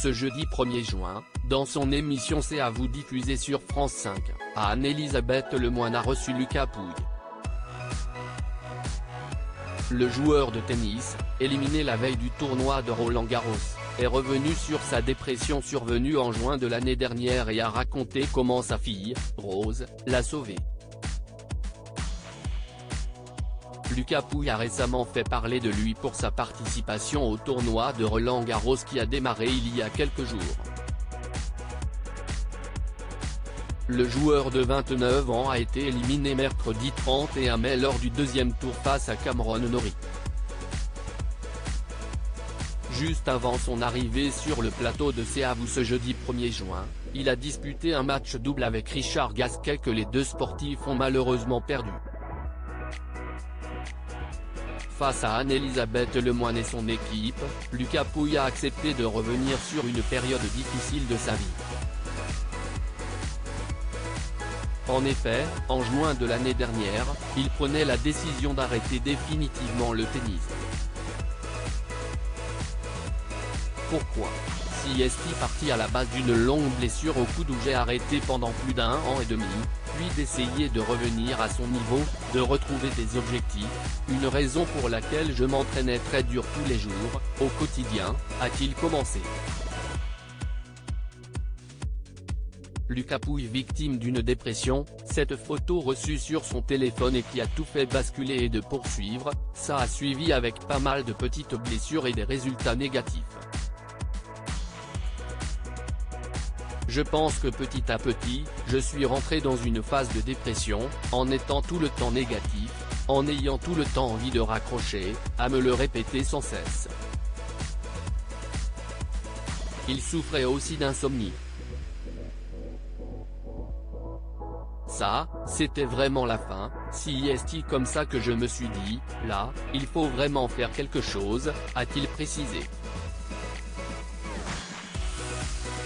Ce jeudi 1er juin, dans son émission C'est à vous diffusée sur France 5, Anne-Elisabeth Lemoine a reçu Lucas Pouille. Le joueur de tennis, éliminé la veille du tournoi de Roland-Garros, est revenu sur sa dépression survenue en juin de l'année dernière et a raconté comment sa fille, Rose, l'a sauvé. Lucas Pouille a récemment fait parler de lui pour sa participation au tournoi de Roland-Garros qui a démarré il y a quelques jours. Le joueur de 29 ans a été éliminé mercredi 31 mai lors du deuxième tour face à Cameron Norrie. Juste avant son arrivée sur le plateau de C'est à vous ce jeudi 1er juin, il a disputé un match double avec Richard Gasquet que les deux sportifs ont malheureusement perdu. Face à Anne-Elisabeth Lemoine et son équipe, Lucas Pouille a accepté de revenir sur une période difficile de sa vie. En effet, en juin de l'année dernière, il prenait la décision d'arrêter définitivement le tennis. Pourquoi? Si est-il parti à la base d'une longue blessure au coude où j'ai arrêté pendant plus d'1 an et demi, puis d'essayer de revenir à son niveau, de retrouver des objectifs, une raison pour laquelle je m'entraînais très dur tous les jours, au quotidien, a-t-il commencé. Lucas Pouille victime d'une dépression, cette photo reçue sur son téléphone et qui a tout fait basculer et de poursuivre, ça a suivi avec pas mal de petites blessures et des résultats négatifs. Je pense que petit à petit, je suis rentré dans une phase de dépression, en étant tout le temps négatif, en ayant tout le temps envie de raccrocher, à me le répéter sans cesse. Il souffrait aussi d'insomnie. Ça, c'était vraiment la fin, si est-il comme ça que je me suis dit, là, il faut vraiment faire quelque chose, a-t-il précisé.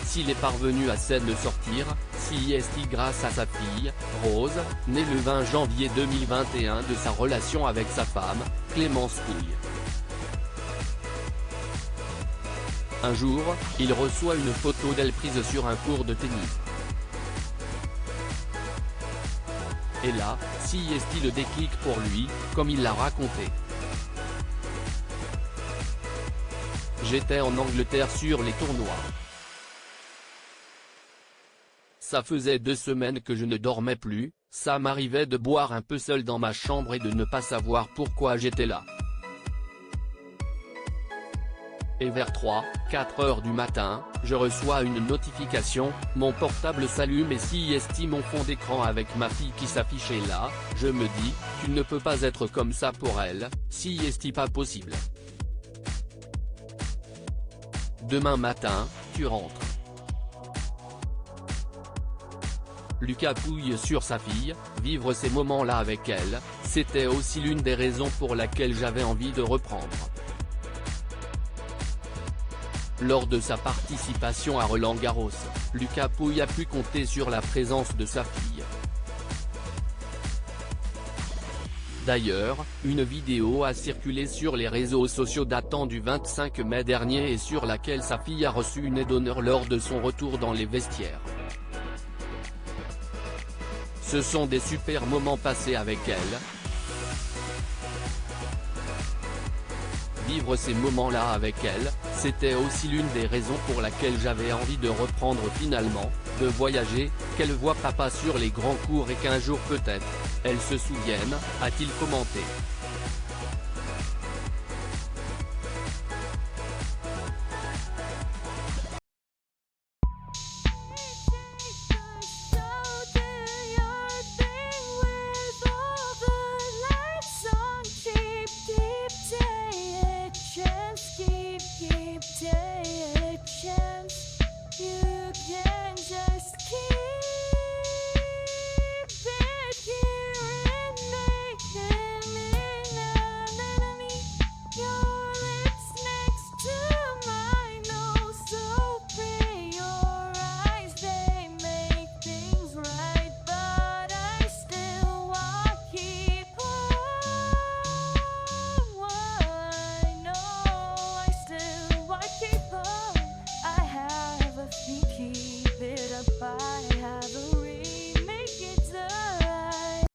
S'il est parvenu à s'en sortir, si est-il grâce à sa fille, Rose, née le 20 janvier 2021 de sa relation avec sa femme, Clémence Pouille. Un jour, il reçoit une photo d'elle prise sur un court de tennis. Et là, si est-il le déclic pour lui, comme il l'a raconté. J'étais en Angleterre sur les tournois. Ça faisait 2 semaines que je ne dormais plus, ça m'arrivait de boire un peu seul dans ma chambre et de ne pas savoir pourquoi j'étais là. Et vers 3-4 heures du matin, je reçois une notification, mon portable s'allume et si est mon fond d'écran avec ma fille qui s'affichait là, je me dis, tu ne peux pas être comme ça pour elle, si est pas possible. Demain matin, tu rentres. Lucas Pouille sur sa fille, vivre ces moments-là avec elle, c'était aussi l'une des raisons pour laquelle j'avais envie de reprendre. Lors de sa participation à Roland-Garros, Lucas Pouille a pu compter sur la présence de sa fille. D'ailleurs, une vidéo a circulé sur les réseaux sociaux datant du 25 mai dernier et sur laquelle sa fille a reçu une aide d'honneur lors de son retour dans les vestiaires. Ce sont des super moments passés avec elle. Vivre ces moments-là avec elle, c'était aussi l'une des raisons pour laquelle j'avais envie de reprendre finalement, de voyager, qu'elle voit papa sur les grands cours et qu'un jour peut-être, elle se souvienne, a-t-il commenté.